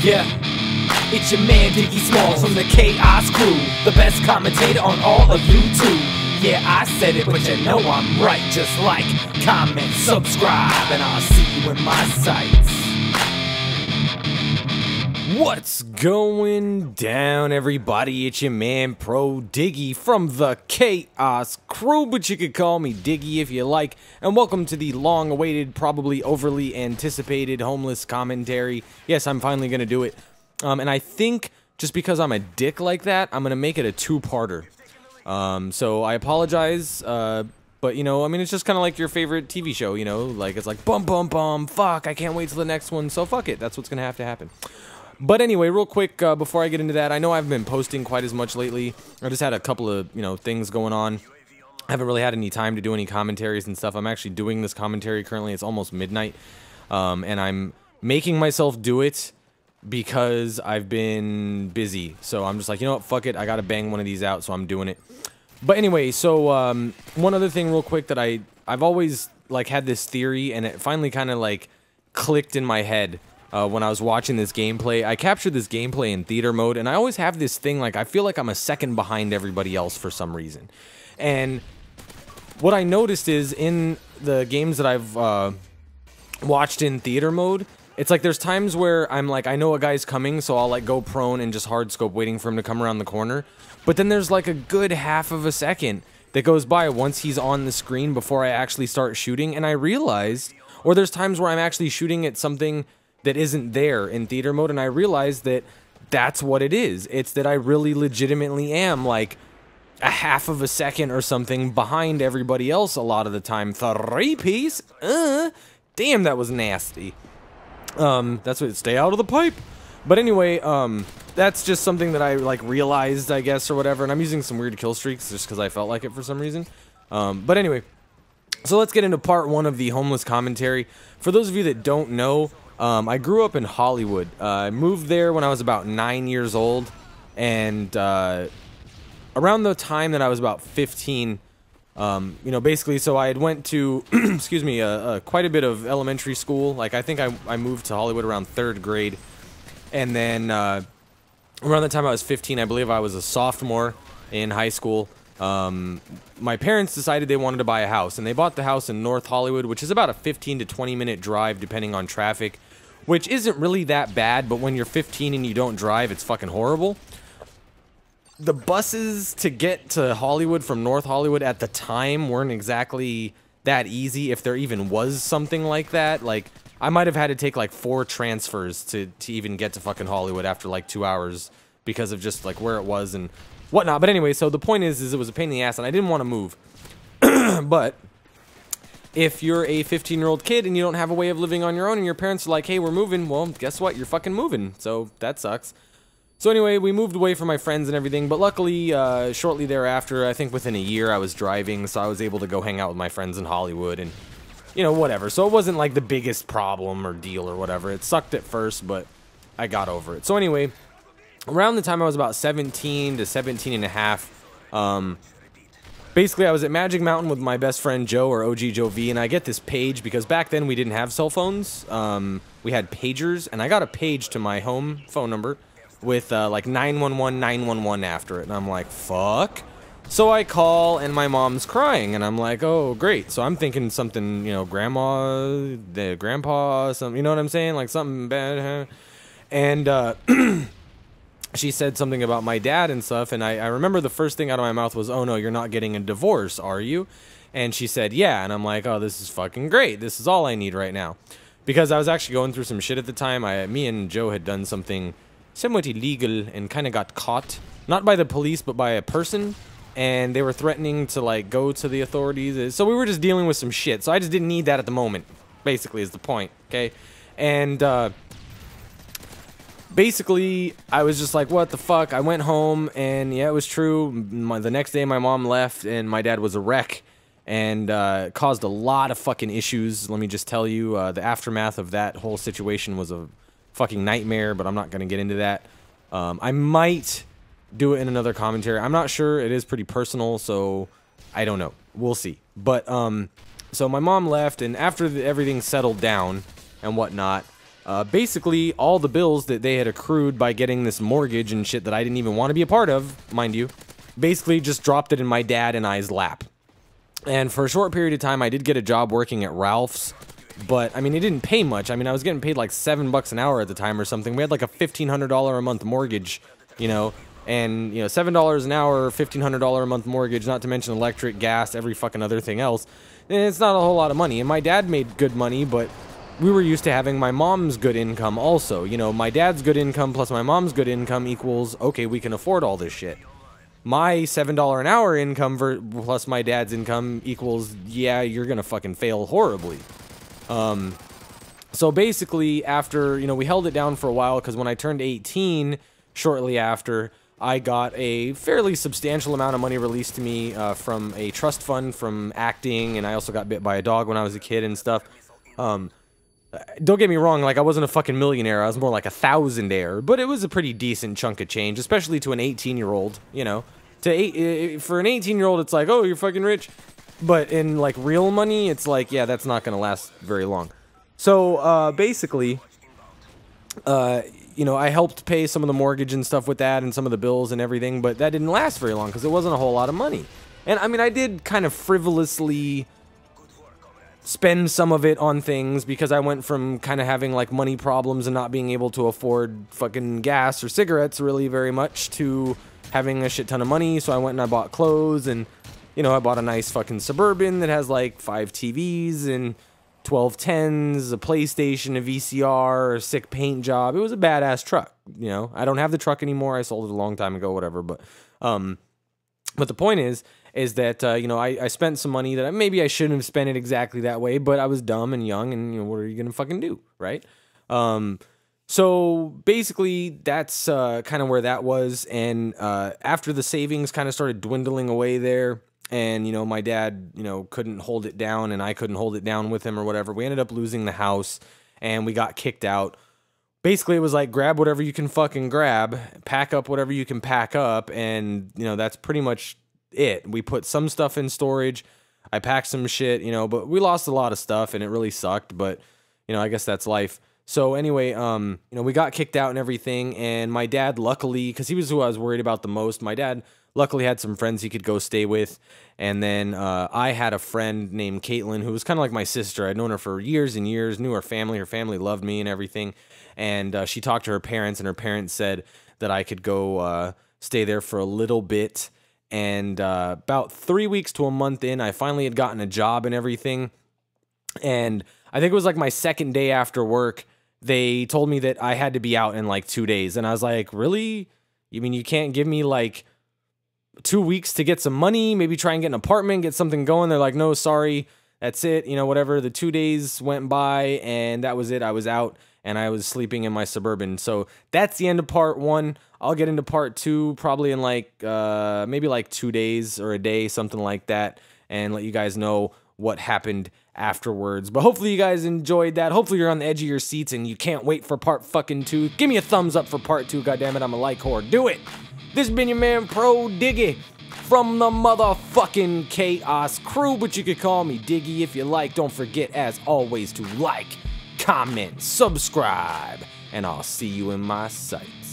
Yeah, it's your man Diggy Smalls from the Chaos Crew, the best commentator on all of YouTube. Yeah, I said it, but you know I'm right. Just like, comment, subscribe, and I'll see you in my sights. What's going down, everybody? It's your man Pro Diggy from the Chaos Crew, but you could call me Diggy if you like. And welcome to the long-awaited, probably overly anticipated homeless commentary. Yes, I'm finally gonna do it. And I think just because I'm a dick like that, I'm gonna make it a two-parter. So I apologize, but you know, I mean, it's just kind of like your favorite TV show, you know, like it's like bum bum bum, fuck, I can't wait till the next one, so fuck it, that's what's gonna have to happen. But anyway, real quick, before I get into that, I know I haven't been posting quite as much lately. I just had a couple of, you know, things going on. I haven't really had any time to do any commentaries and stuff. I'm actually doing this commentary currently. It's almost midnight, and I'm making myself do it because I've been busy. So I'm just like, you know what, fuck it, I gotta bang one of these out, so I'm doing it. But anyway, so one other thing real quick that I've always like had this theory, and it finally kind of like clicked in my head. When I was watching this gameplay, I captured this gameplay in theater mode, and I always have this thing, like, I feel like I'm a second behind everybody else for some reason. And what I noticed is, in the games that I've watched in theater mode, it's like there's times where I'm like, I know a guy's coming, so I'll, like, go prone and just hard scope waiting for him to come around the corner. But then there's, like, a good half of a second that goes by once he's on the screen before I actually start shooting, and I realized, or there's times where I'm actually shooting at something that isn't there in theater mode, and I realized that that's what it is. It's that I really legitimately am like a half of a second or something behind everybody else a lot of the time. 3-piece? Damn, that was nasty. That's what, stay out of the pipe. But anyway, that's just something that I like realized, I guess, or whatever, and I'm using some weird kill streaks just because I felt like it for some reason. But anyway, so let's get into part one of the homeless commentary. For those of you that don't know, I grew up in Hollywood. I moved there when I was about 9 years old, and around the time that I was about 15, you know, basically, so I had went to, excuse me, quite a bit of elementary school. Like, I think I moved to Hollywood around 3rd grade, and then around the time I was 15, I believe I was a sophomore in high school. My parents decided they wanted to buy a house, and they bought the house in North Hollywood, which is about a 15 to 20 minute drive depending on traffic, which isn't really that bad, but when you're 15 and you don't drive, it's fucking horrible. The buses to get to Hollywood from North Hollywood at the time weren't exactly that easy, if there even was something like that. Like, I might have had to take like 4 transfers to even get to fucking Hollywood after like 2 hours because of just like where it was and whatnot. But anyway, so the point is it was a pain in the ass, and I didn't want to move. But if you're a 15-year-old kid and you don't have a way of living on your own, and your parents are like, hey, we're moving, well, guess what? You're fucking moving. So that sucks. So anyway, we moved away from my friends and everything, but luckily, shortly thereafter, I think within a year, I was driving, so I was able to go hang out with my friends in Hollywood and, you know, whatever. So it wasn't like the biggest problem or deal or whatever. It sucked at first, but I got over it. So anyway, around the time I was about 17 to 17 and a half, basically I was at Magic Mountain with my best friend Joe, or OG Joe V, and I get this page because back then we didn't have cell phones. We had pagers, and I got a page to my home phone number with like 911 911 after it, and I'm like, fuck. So I call, and my mom's crying, and I'm like, oh, great. So I'm thinking something, you know, grandma, grandpa, something, you know what I'm saying? Like something bad. And she said something about my dad and stuff, and I remember the first thing out of my mouth was, oh no, you're not getting a divorce, are you? And she said, yeah, and I'm like, oh, this is fucking great. This is all I need right now. Because I was actually going through some shit at the time. Me and Joe had done something somewhat illegal and kind of got caught. Not by the police, but by a person. And they were threatening to, like, go to the authorities. So we were just dealing with some shit. So I just didn't need that at the moment, basically, is the point, okay? And, basically, I was just like, what the fuck? I went home, and yeah, it was true. The next day, my mom left, and my dad was a wreck, and caused a lot of fucking issues. Let me just tell you, the aftermath of that whole situation was a fucking nightmare, but I'm not going to get into that. I might do it in another commentary. I'm not sure. It is pretty personal, so I don't know. We'll see. But, so my mom left, and after everything settled down and whatnot, Basically, all the bills that they had accrued by getting this mortgage and shit that I didn't even want to be a part of, mind you, basically just dropped it in my dad and I's lap. And for a short period of time, I did get a job working at Ralph's, but, I mean, it didn't pay much. I mean, I was getting paid like $7 an hour at the time or something. We had like a $1,500 a month mortgage, you know, and, you know, $7 an hour, $1,500 a month mortgage, not to mention electric, gas, every fucking other thing else. And it's not a whole lot of money. And my dad made good money, but we were used to having my mom's good income also. You know, my dad's good income plus my mom's good income equals, okay, we can afford all this shit. My $7 an hour income plus my dad's income equals, yeah, you're gonna fucking fail horribly. So basically, after, you know, we held it down for a while, because when I turned 18, shortly after, I got a fairly substantial amount of money released to me from a trust fund from acting, and I also got bit by a dog when I was a kid and stuff. Don't get me wrong, like, I wasn't a fucking millionaire, I was more like a thousandaire, but it was a pretty decent chunk of change, especially to an 18-year-old, you know. For an 18-year-old, it's like, oh, you're fucking rich. But in, like, real money, it's like, yeah, that's not gonna last very long. So, basically, you know, I helped pay some of the mortgage and stuff with that and some of the bills and everything, but that didn't last very long because it wasn't a whole lot of money. And, I mean, I did kind of frivolously spend some of it on things because I went from kind of having like money problems and not being able to afford fucking gas or cigarettes really very much to having a shit ton of money. So I went and I bought clothes, and, you know, I bought a nice fucking Suburban that has like 5 TVs and 12 10s, a PlayStation, a VCR, a sick paint job. It was a badass truck, you know. I don't have the truck anymore. I sold it a long time ago, whatever. But the point is that, you know, I spent some money that maybe I shouldn't have spent it exactly that way, but I was dumb and young, and, you know, what are you gonna fucking do, right? So basically, that's kind of where that was, and after the savings kind of started dwindling away there, and, you know, my dad, you know, couldn't hold it down, and I couldn't hold it down with him or whatever, we ended up losing the house, and we got kicked out. Basically, it was like, grab whatever you can fucking grab, pack up whatever you can pack up, and, you know, that's pretty much it. We put some stuff in storage, I packed some shit, you know, but we lost a lot of stuff, and it really sucked, but, you know, I guess that's life. So anyway, you know, we got kicked out and everything, and my dad, luckily, because he was who I was worried about the most, my dad luckily had some friends he could go stay with, and then I had a friend named Caitlin, who was kind of like my sister. I'd known her for years and years, knew her family loved me and everything, and she talked to her parents, and her parents said that I could go stay there for a little bit. And about 3 weeks to a month in, I finally had gotten a job and everything. And I think it was like my second day after work, they told me that I had to be out in like 2 days. And I was like, really? You mean you can't give me like 2 weeks to get some money, maybe try and get an apartment, get something going? They're like, no, sorry, that's it. You know, whatever. The 2 days went by, and that was it. I was out, and I was sleeping in my Suburban. So that's the end of part 1. I'll get into part 2 probably in like, maybe like 2 days or a day, something like that, and let you guys know what happened afterwards. But hopefully you guys enjoyed that. Hopefully you're on the edge of your seats and you can't wait for part fucking 2. Give me a thumbs up for part 2, goddammit, I'm a like whore. Do it! This has been your man, Pro Diggy, from the motherfucking Chaos Crew, but you could call me Diggy if you like. Don't forget, as always, to like, comment, subscribe, and I'll see you in my sights.